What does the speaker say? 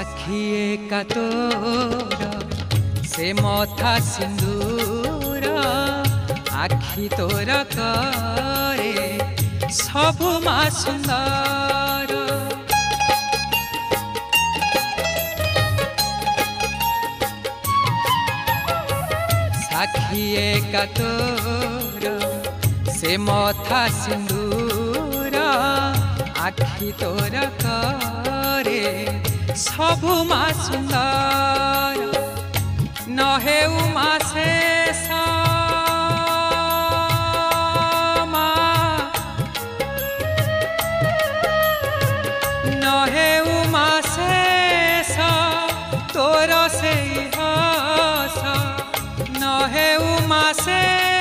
आखि एका तोर से मथा सिंदूर आखि तोर करे सबु मा सुंदर साखी एका तोर से मथा सिंदूर आखि तोर करे सबु मा सुंदर नहे उमा शेष नहे उमा शेष तोर से हस नहे उमा शेष